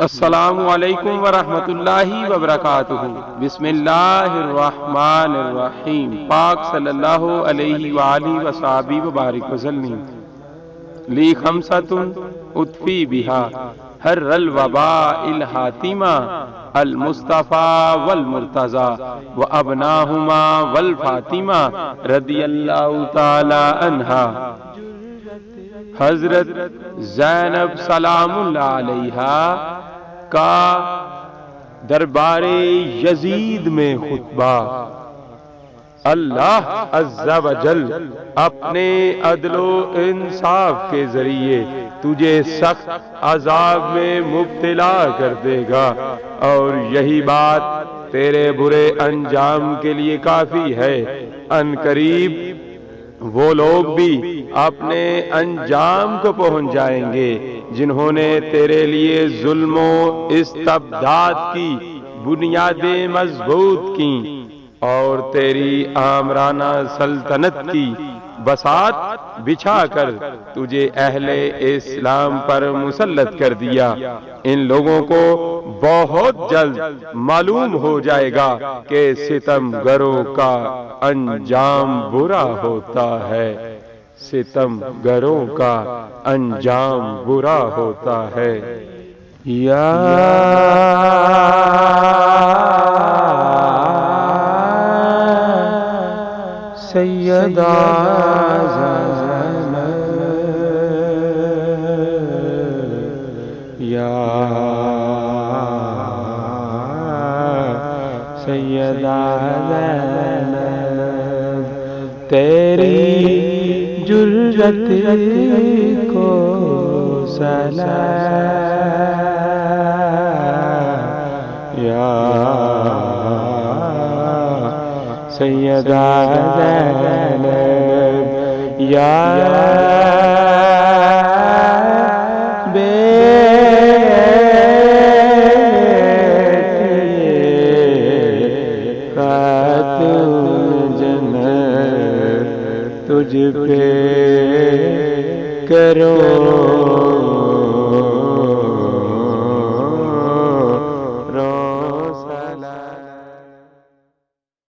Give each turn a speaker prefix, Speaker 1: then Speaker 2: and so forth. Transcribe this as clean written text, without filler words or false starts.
Speaker 1: السلام علیکم ورحمۃ اللہ وبرکاتہ۔ بسم اللہ الرحمن الرحیم۔ پاک صلی اللہ علیہ وآلہ وصحبہ وبارک وسلم۔ لی خمسۃ اطفی بہا حر الوباء الحاتمہ المصطفیٰ والمرتضیٰ وابناہما والفاطمہ رضی اللہ تعالی عنہا۔ حضرت زینب سلام اللہ علیہا کا دربار یزید میں خطبہ۔ اللہ عز و جل اپنے عدل و انصاف کے ذریعے تجھے سخت عذاب میں مبتلا کر دے گا، اور یہی بات تیرے برے انجام کے لیے کافی ہے۔ ان قریب وہ لوگ بھی اپنے انجام کو پہنچ جائیں گے جنہوں نے تیرے لیے ظلم و استبداد کی بنیادیں مضبوط کیں اور تیری آمرانہ سلطنت کی بساط بچھا کر تجھے اہل اسلام پر مسلط کر دیا۔ ان لوگوں کو بہت جلد معلوم ہو جائے گا کہ ستم گروں کا انجام برا ہوتا ہے، ستم گروں کا انجام برا ہوتا ہے۔ یا سیدہ زینب، یا سیدہ زینب، تیری جرت کو سلام، یا سیدہ زینب، یا تجھ پہ کرو